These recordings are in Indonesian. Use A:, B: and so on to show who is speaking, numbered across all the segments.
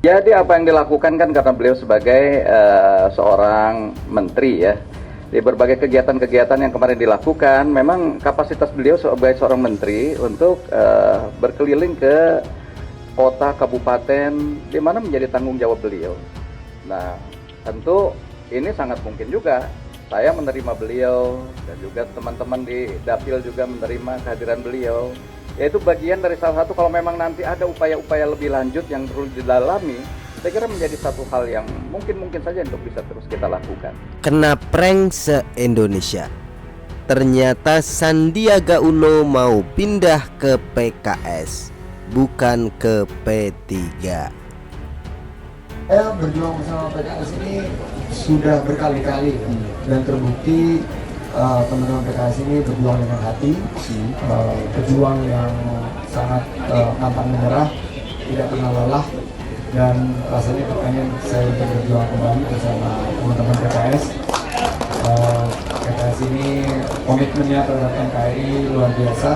A: Jadi apa yang dilakukan kan karena beliau sebagai seorang menteri ya. Di berbagai kegiatan-kegiatan yang kemarin dilakukan, memang kapasitas beliau sebagai seorang menteri untuk berkeliling ke kota, kabupaten, di mana menjadi tanggung jawab beliau. Nah, tentu ini sangat mungkin juga saya menerima beliau dan juga teman-teman di Dapil juga menerima kehadiran beliau. Yaitu bagian dari salah satu kalau memang nanti ada upaya-upaya lebih lanjut yang perlu didalami, saya kira menjadi satu hal yang mungkin saja untuk bisa terus kita lakukan.
B: Kena prank se-Indonesia. Ternyata Sandiaga Uno mau pindah ke PKS, bukan ke P3.
C: Saya berjuang bersama PKS ini sudah berkali-kali dan terbukti teman-teman PKS ini berjuang dengan hati, berjuang yang sangat pantang menyerah, tidak pernah lelah, dan rasanya pengen saya untuk berjuang kembali bersama teman-teman PKS. PKS ini komitmennya terhadap NKRI luar biasa.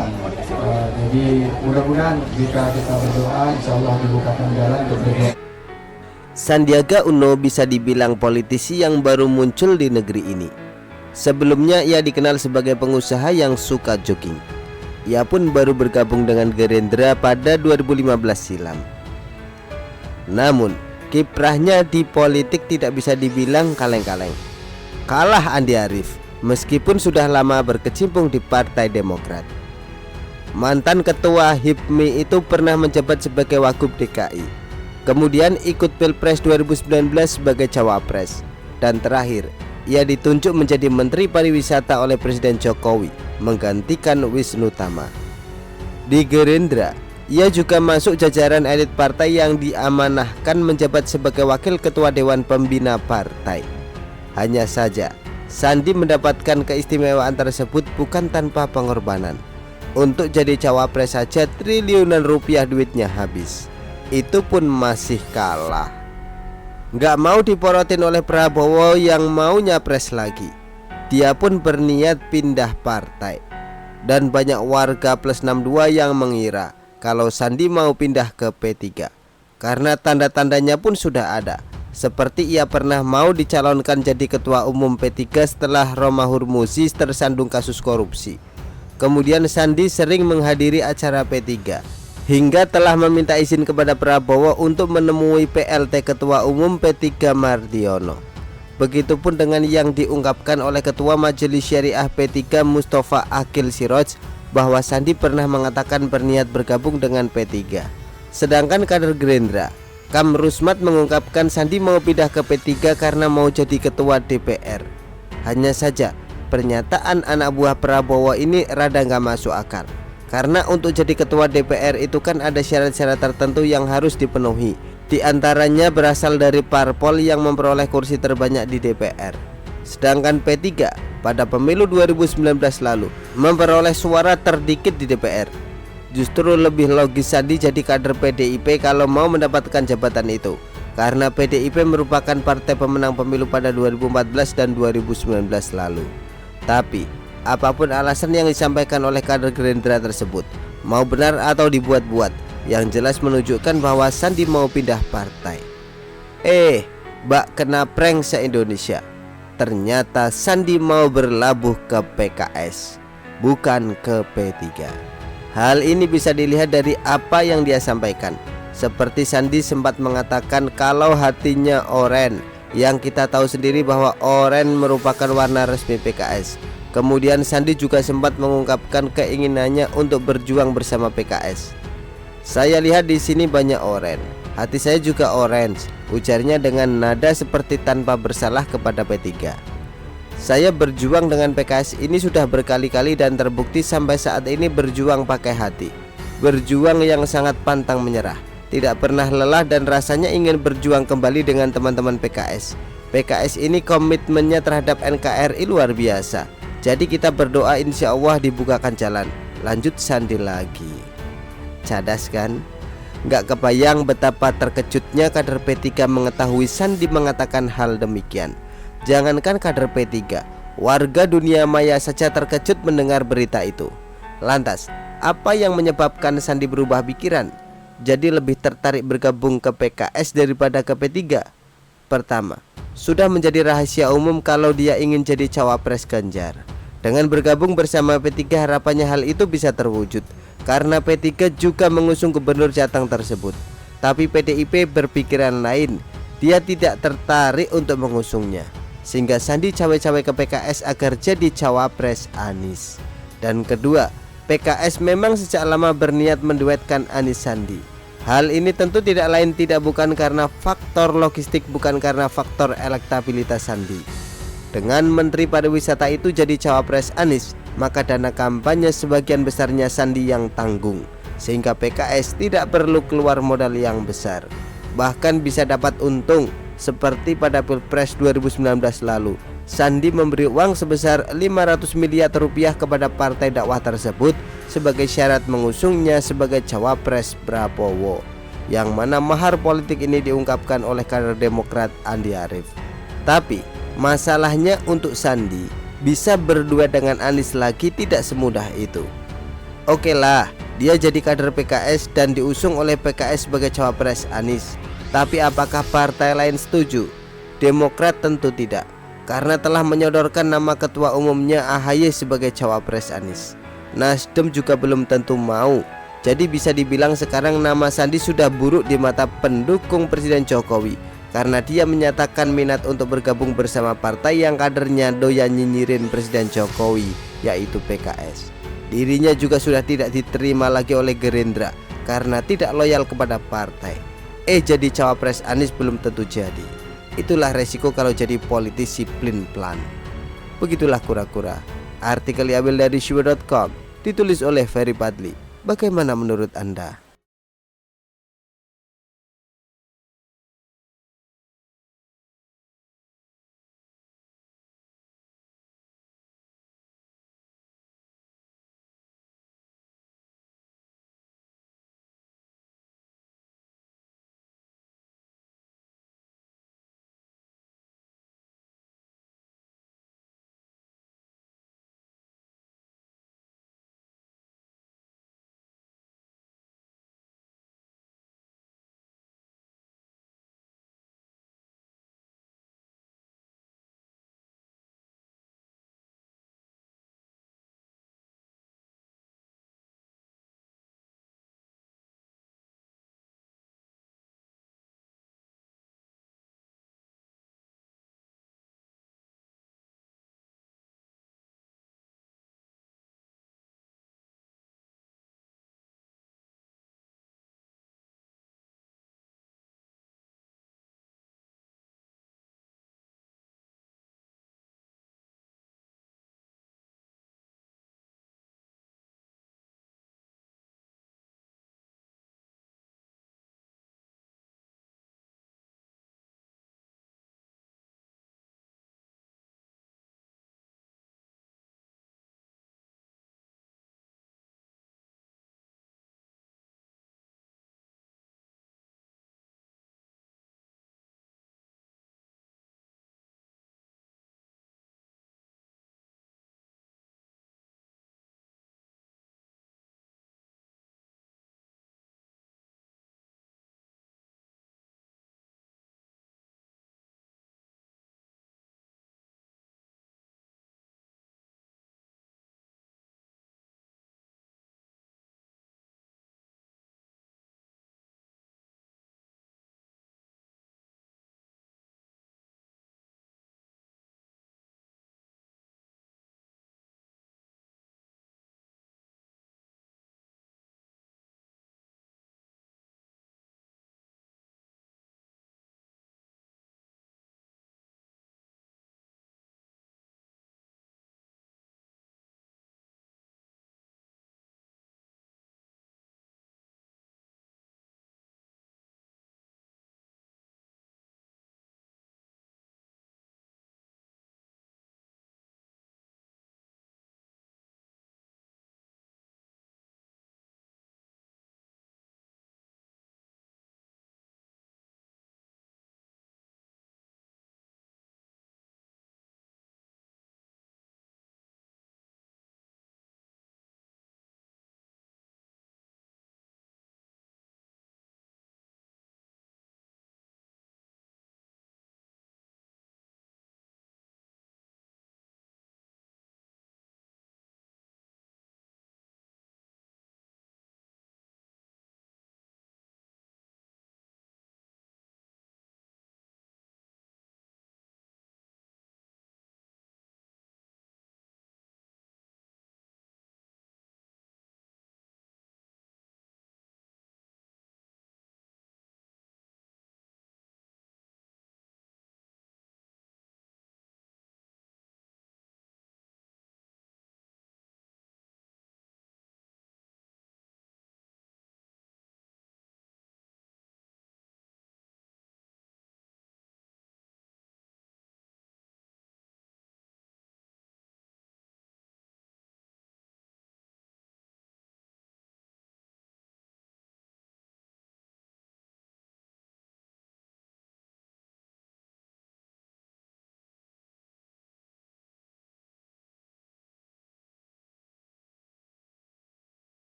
C: Jadi mudah-mudahan jika kita berdoa, insya Allah dibukakan jalan untuk berjuang.
B: Sandiaga Uno bisa dibilang politisi yang baru muncul di negeri ini. Sebelumnya ia dikenal sebagai pengusaha yang suka jogging. Ia pun baru bergabung dengan Gerindra pada 2015 silam. Namun kiprahnya di politik tidak bisa dibilang kaleng-kaleng. Kalah Andi Arief meskipun sudah lama berkecimpung di Partai Demokrat. Mantan ketua HIPMI itu pernah menjabat sebagai Wagub DKI, kemudian ikut Pilpres 2019 sebagai cawapres, dan terakhir ia ditunjuk menjadi Menteri Pariwisata oleh Presiden Jokowi menggantikan Wisnu Tama. Di Gerindra, ia juga masuk jajaran elit partai yang diamanahkan menjabat sebagai Wakil Ketua Dewan Pembina Partai. Hanya saja, Sandi mendapatkan keistimewaan tersebut bukan tanpa pengorbanan. Untuk jadi cawapres saja triliunan rupiah duitnya habis. Itu pun masih kalah. Nggak mau diporotin oleh Prabowo yang mau nyapres lagi. Dia pun berniat pindah partai. Dan banyak warga plus 62 yang mengira kalau Sandi mau pindah ke P3, karena tanda-tandanya pun sudah ada. Seperti ia pernah mau dicalonkan jadi ketua umum P3 setelah Romahur Muzi tersandung kasus korupsi. Kemudian Sandi sering menghadiri acara P3, hingga telah meminta izin kepada Prabowo untuk menemui PLT Ketua Umum P3 Mardiono. Begitupun dengan yang diungkapkan oleh Ketua Majelis Syariah P3 Mustafa Akil Siroj, bahwa Sandi pernah mengatakan berniat bergabung dengan P3. Sedangkan kader Gerindra, Kam Rusmat, mengungkapkan Sandi mau pindah ke P3 karena mau jadi ketua DPR. Hanya saja pernyataan anak buah Prabowo ini rada nggak masuk akal. Karena untuk jadi ketua DPR itu kan ada syarat-syarat tertentu yang harus dipenuhi. Di antaranya berasal dari parpol yang memperoleh kursi terbanyak di DPR. Sedangkan P3 pada pemilu 2019 lalu memperoleh suara terdikit di DPR. Justru lebih logis Sandi jadi kader PDIP kalau mau mendapatkan jabatan itu, karena PDIP merupakan partai pemenang pemilu pada 2014 dan 2019 lalu. Tapi apapun alasan yang disampaikan oleh kader Gerindra tersebut, mau benar atau dibuat-buat, yang jelas menunjukkan bahwa Sandi mau pindah partai. Bak kena prank se-Indonesia. Ternyata Sandi mau berlabuh ke PKS, bukan ke P3. Hal ini bisa dilihat dari apa yang dia sampaikan. Seperti Sandi sempat mengatakan kalau hatinya oren, yang kita tahu sendiri bahwa oren merupakan warna resmi PKS. Kemudian Sandi juga sempat mengungkapkan keinginannya untuk berjuang bersama PKS. Saya lihat di sini banyak oren, hati saya juga orange, ujarnya dengan nada seperti tanpa bersalah kepada P3. Saya berjuang dengan PKS ini sudah berkali-kali dan terbukti sampai saat ini berjuang pakai hati. Berjuang yang sangat pantang menyerah, tidak pernah lelah dan rasanya ingin berjuang kembali dengan teman-teman PKS. PKS ini komitmennya terhadap NKRI luar biasa. Jadi kita berdoa insya Allah dibukakan jalan. Lanjut Sandi lagi. Cadas kan? Nggak kebayang betapa terkejutnya kader P3 mengetahui Sandi mengatakan hal demikian. Jangankan kader P3, warga dunia maya saja terkejut mendengar berita itu. Lantas, apa yang menyebabkan Sandi berubah pikiran? jadi lebih tertarik bergabung ke PKS daripada ke P3? Pertama, sudah menjadi rahasia umum kalau dia ingin jadi cawapres Ganjar. Dengan bergabung bersama P3 harapannya hal itu bisa terwujud, karena P3 juga mengusung gubernur Jateng tersebut. Tapi PDIP berpikiran lain, dia tidak tertarik untuk mengusungnya, sehingga Sandi cawe-cawe ke PKS agar jadi cawapres Anies. Dan kedua, PKS memang sejak lama berniat menduetkan Anies Sandi. Hal ini tentu tidak lain tidak bukan karena faktor logistik, bukan karena faktor elektabilitas Sandi. Dengan Menteri Pariwisata itu jadi cawapres Anies, maka dana kampanye sebagian besarnya Sandi yang tanggung, sehingga PKS tidak perlu keluar modal yang besar. Bahkan bisa dapat untung, seperti pada Pilpres 2019 lalu. Sandi memberi uang sebesar 500 miliar rupiah kepada partai dakwah tersebut sebagai syarat mengusungnya sebagai cawapres Prabowo, yang mana mahar politik ini diungkapkan oleh kader Demokrat Andi Arief. Tapi masalahnya untuk Sandi bisa berdua dengan Anies lagi tidak semudah itu. Oke lah, dia jadi kader PKS dan diusung oleh PKS sebagai cawapres Anies. Tapi apakah partai lain setuju? Demokrat tentu tidak, karena telah menyodorkan nama ketua umumnya AHY sebagai cawapres Anies. Nasdem juga belum tentu mau. Jadi bisa dibilang sekarang nama Sandi sudah buruk di mata pendukung Presiden Jokowi, karena dia menyatakan minat untuk bergabung bersama partai yang kadernya doyan nyinyirin Presiden Jokowi, yaitu PKS. Dirinya juga sudah tidak diterima lagi oleh Gerindra karena tidak loyal kepada partai. Jadi cawapres Anies belum tentu jadi. Itulah resiko kalau jadi politisi plan. Begitulah kura-kura. Artikel diambil dari Syukur.com, ditulis oleh Ferry Padli. Bagaimana menurut Anda?